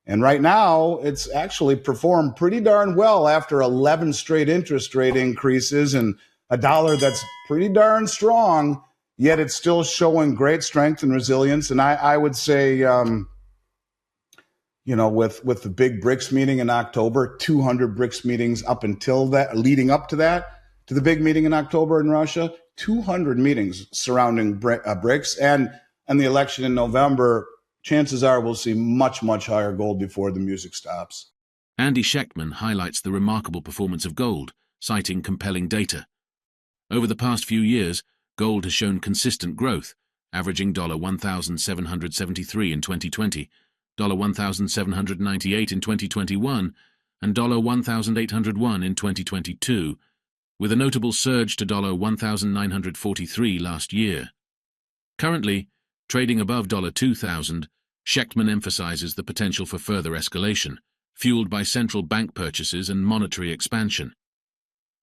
And right now, it's actually performed pretty darn well after 11 straight interest rate increases and a dollar that's pretty darn strong, yet it's still showing great strength and resilience. And I would say, with the big BRICS meeting in October, 200 BRICS meetings up until that, leading up to that, to the big meeting in October in Russia, 200 meetings surrounding BRICS, and the election in November. Chances are we'll see much, much higher gold before the music stops. Andy Shechtman highlights the remarkable performance of gold, citing compelling data. Over the past few years, gold has shown consistent growth, averaging $1,773 in 2020, $1,798 in 2021, and $1,801 in 2022, with a notable surge to $1,943 last year. Currently, trading above $2,000, Shechtman emphasizes the potential for further escalation, fueled by central bank purchases and monetary expansion.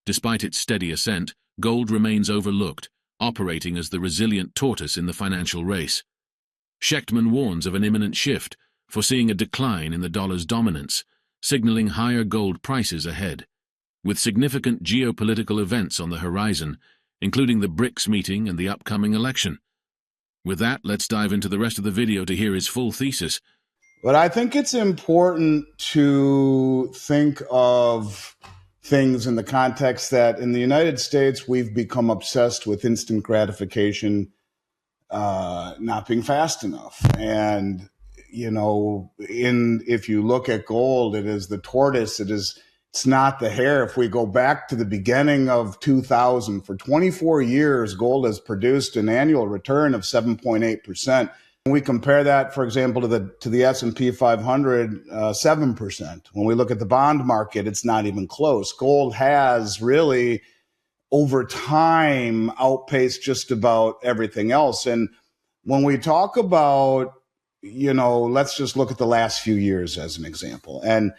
Despite its steady ascent, gold remains overlooked, operating as the resilient tortoise in the financial race. Shechtman warns of an imminent shift, foreseeing a decline in the dollar's dominance, signaling higher gold prices ahead. With significant geopolitical events on the horizon, including the BRICS meeting and the upcoming election. With that, let's dive into the rest of the video to hear his full thesis. But I think it's important to think of things in the context that in the United States, we've become obsessed with instant gratification not being fast enough. And, if you look at gold, it is the tortoise, it's not the hare. If we go back to the beginning of 2000, for 24 years, gold has produced an annual return of 7.8%. When we compare that, for example, to the S&P 500, 7%. When we look at the bond market, it's not even close. Gold has really, over time, outpaced just about everything else. And when we talk about, let's just look at the last few years as an example. And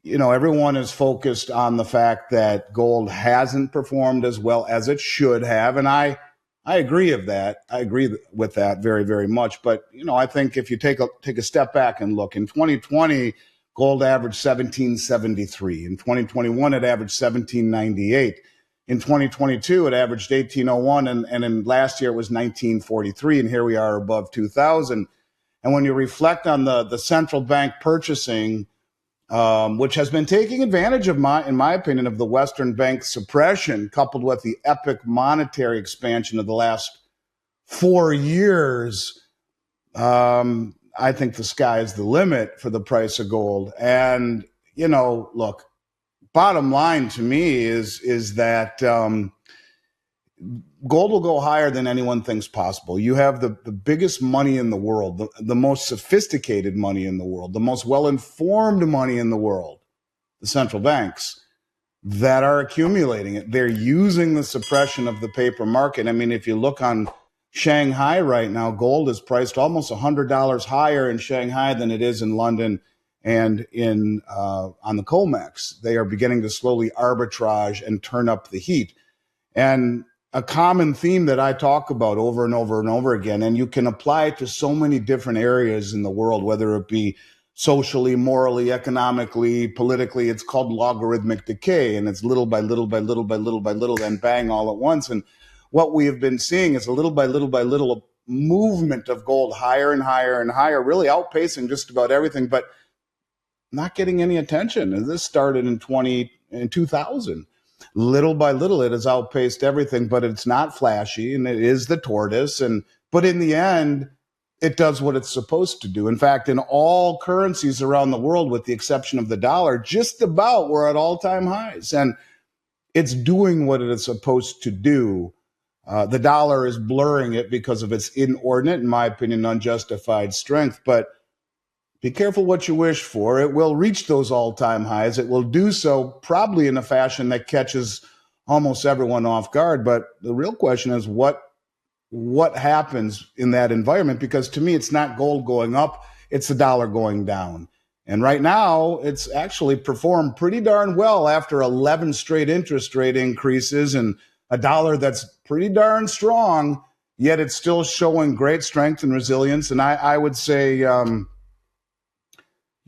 everyone is focused on the fact that gold hasn't performed as well as it should have. And I agree with that. I agree with that very, very much. But, I think if you take a step back and look, in 2020, gold averaged 1773. In 2021, it averaged 1798. In 2022, it averaged 1801. And in last year, it was 1943. And here we are above 2000. And when you reflect on the central bank purchasing, which has been taking advantage of in my opinion, of the Western bank suppression, coupled with the epic monetary expansion of the last 4 years, I think the sky is the limit for the price of gold. And, look, bottom line to me is that gold will go higher than anyone thinks possible. You have the biggest money in the world, the most sophisticated money in the world, the most well-informed money in the world, the central banks, that are accumulating it. They're using the suppression of the paper market. I mean, if you look on Shanghai right now, gold is priced almost $100 higher in Shanghai than it is in London and on the COMEX. They are beginning to slowly arbitrage and turn up the heat. And a common theme that I talk about over and over and over again, and you can apply it to so many different areas in the world, whether it be socially, morally, economically, politically, it's called logarithmic decay, and it's little by little by little by little by little, and bang, all at once. And what we have been seeing is a little by little movement of gold higher and higher and higher, really outpacing just about everything, but not getting any attention. And this started in 2000. Little by little, it has outpaced everything, but it's not flashy, and it is the tortoise. But in the end, it does what it's supposed to do. In fact, in all currencies around the world, with the exception of the dollar, just about we're at all-time highs, and it's doing what it is supposed to do. The dollar is blurring it because of its inordinate, in my opinion, unjustified strength. But be careful what you wish for. It will reach those all-time highs. It will do so probably in a fashion that catches almost everyone off guard. But the real question is what happens in that environment? Because to me, it's not gold going up, it's the dollar going down. And right now, it's actually performed pretty darn well after 11 straight interest rate increases and a dollar that's pretty darn strong, yet it's still showing great strength and resilience. And I would say,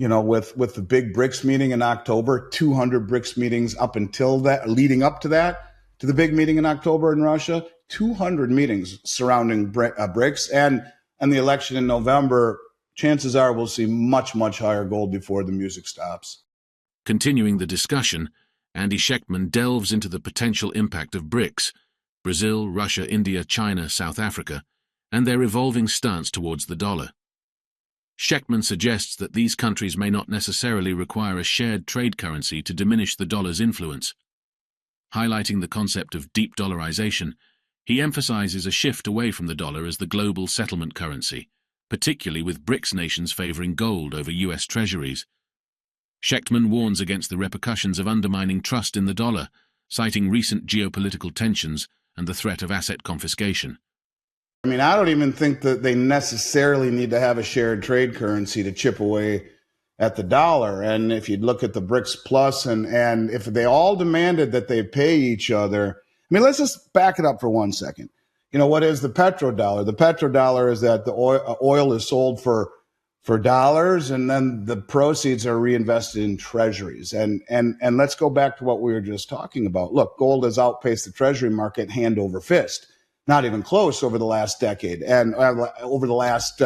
with the big BRICS meeting in October, 200 BRICS meetings up until that, leading up to that, to the big meeting in October in Russia, 200 meetings surrounding BRICS, and the election in November. Chances are we'll see much, much higher gold before the music stops. Continuing the discussion, Andy Schectman delves into the potential impact of BRICS, Brazil, Russia, India, China, South Africa, and their evolving stance towards the dollar. Schectman suggests that these countries may not necessarily require a shared trade currency to diminish the dollar's influence. Highlighting the concept of deep dollarization, he emphasizes a shift away from the dollar as the global settlement currency, particularly with BRICS nations favoring gold over US treasuries. Schectman warns against the repercussions of undermining trust in the dollar, citing recent geopolitical tensions and the threat of asset confiscation. I mean, I don't even think that they necessarily need to have a shared trade currency to chip away at the dollar. And if you look at the BRICS Plus, and if they all demanded that they pay each other, I mean, let's just back it up for 1 second. What is the petrodollar? The petrodollar is that the oil is sold for dollars, and then the proceeds are reinvested in treasuries. And let's go back to what we were just talking about. Look, gold has outpaced the treasury market hand over fist, not even close, over the last decade and over the last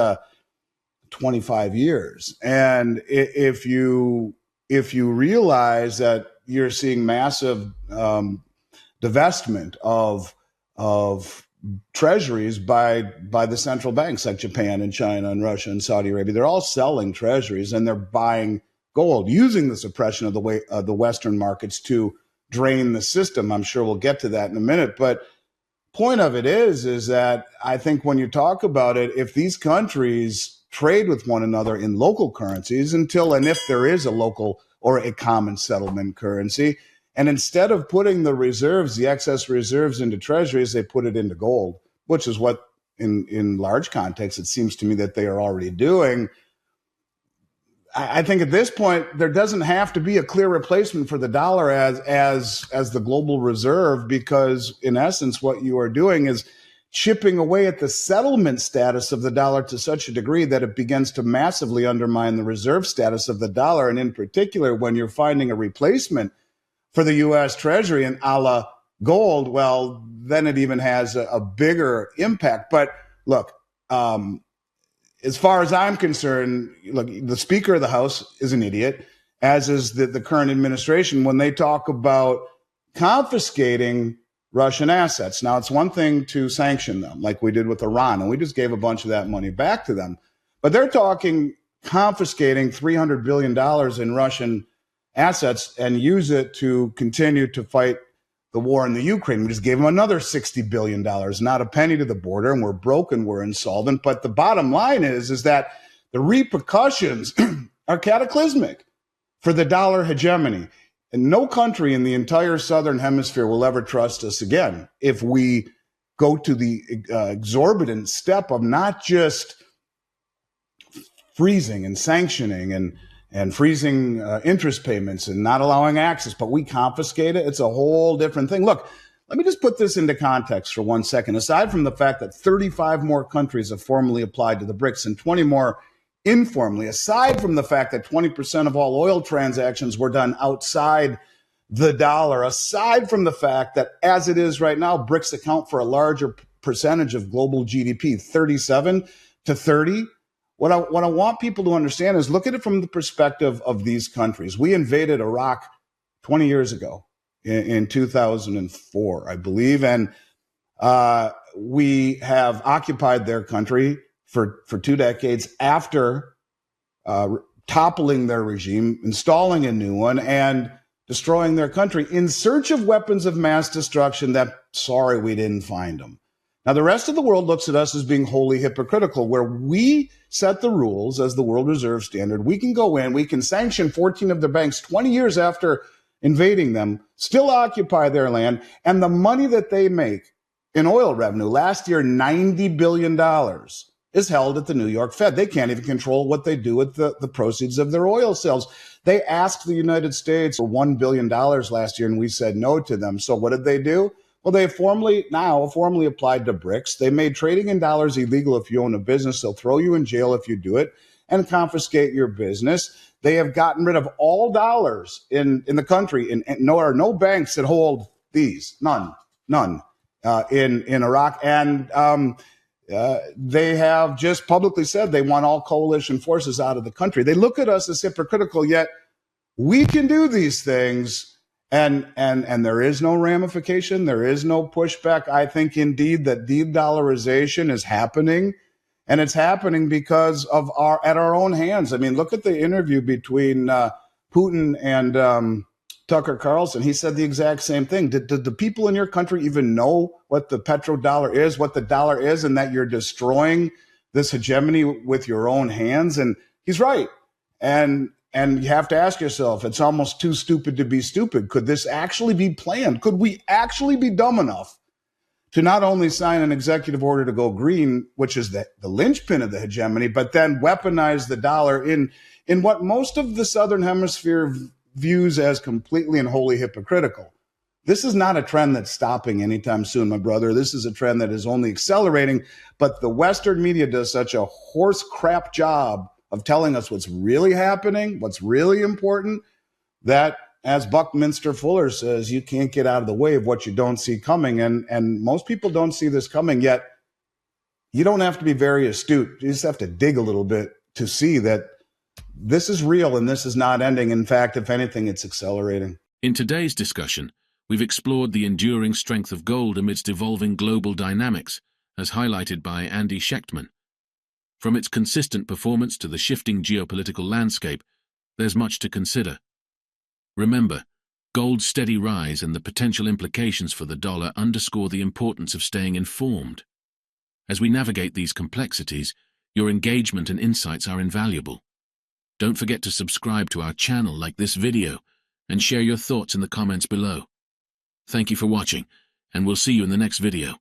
25 years. And if you realize that you're seeing massive divestment of treasuries by the central banks like Japan and China and Russia and Saudi Arabia, they're all selling treasuries and they're buying gold, using the suppression of the Western markets to drain the system. I'm sure we'll get to that in a minute. But point of it is that I think when you talk about it, if these countries trade with one another in local currencies until and if there is a local or a common settlement currency, and instead of putting the reserves, the excess reserves into treasuries, they put it into gold, which is what in large context, it seems to me that they are already doing. I think at this point, there doesn't have to be a clear replacement for the dollar as the global reserve, because in essence, what you are doing is chipping away at the settlement status of the dollar to such a degree that it begins to massively undermine the reserve status of the dollar. And in particular, when you're finding a replacement for the U.S. Treasury and a la gold, well, then it even has a bigger impact. But look, as far as I'm concerned, look, the Speaker of the House is an idiot, as is the current administration when they talk about confiscating Russian assets. Now, it's one thing to sanction them like we did with Iran, and we just gave a bunch of that money back to them. But they're talking confiscating $300 billion in Russian assets and use it to continue to fight the war in the Ukraine. We just gave them another $60 billion, not a penny to the border, and we're broken, we're insolvent. But the bottom line is that the repercussions are cataclysmic for the dollar hegemony. And no country in the entire Southern Hemisphere will ever trust us again if we go to the exorbitant step of not just freezing and sanctioning and freezing interest payments and not allowing access, but we confiscate it. It's a whole different thing. Look, let me just put this into context for 1 second. Aside from the fact that 35 more countries have formally applied to the BRICS and 20 more informally, aside from the fact that 20% of all oil transactions were done outside the dollar, aside from the fact that as it is right now, BRICS account for a larger percentage of global GDP, 37 to 30. What I want people to understand is look at it from the perspective of these countries. We invaded Iraq 20 years ago in 2004, I believe, and we have occupied their country for 2 decades after toppling their regime, installing a new one, and destroying their country in search of weapons of mass destruction that, sorry, we didn't find them. Now, the rest of the world looks at us as being wholly hypocritical, where we set the rules as the world reserve standard. We can go in, we can sanction 14 of their banks 20 years after invading them, still occupy their land, and the money that they make in oil revenue, last year, $90 billion, is held at the New York Fed. They can't even control what they do with the proceeds of their oil sales. They asked the United States for $1 billion last year, and we said no to them. So what did they do? Well, they formally applied to BRICS. They made trading in dollars illegal if you own a business. They'll throw you in jail if you do it and confiscate your business. They have gotten rid of all dollars in the country, and there are no banks that hold these, none in Iraq, and they have just publicly said they want all coalition forces out of the country. They look at us as hypocritical, yet we can do these things, and there is no ramification, there is no pushback. I think indeed that de-dollarization is happening. And it's happening because of at our own hands. I mean, look at the interview between Putin and Tucker Carlson. He said the exact same thing. Did the people in your country even know what the petrodollar is, what the dollar is, and that you're destroying this hegemony with your own hands? And he's right. And you have to ask yourself, it's almost too stupid to be stupid. Could this actually be planned? Could we actually be dumb enough to not only sign an executive order to go green, which is the linchpin of the hegemony, but then weaponize the dollar in what most of the Southern Hemisphere views as completely and wholly hypocritical? This is not a trend that's stopping anytime soon, my brother. This is a trend that is only accelerating, but the Western media does such a horse crap job of telling us what's really happening, what's really important, that, as Buckminster Fuller says, you can't get out of the way of what you don't see coming. And most people don't see this coming, yet you don't have to be very astute. You just have to dig a little bit to see that this is real and this is not ending. In fact, if anything, it's accelerating. In today's discussion, we've explored the enduring strength of gold amidst evolving global dynamics, as highlighted by Andy Schechtman. From its consistent performance to the shifting geopolitical landscape, there's much to consider. Remember, gold's steady rise and the potential implications for the dollar underscore the importance of staying informed. As we navigate these complexities, your engagement and insights are invaluable. Don't forget to subscribe to our channel, like this video, and share your thoughts in the comments below. Thank you for watching, and we'll see you in the next video.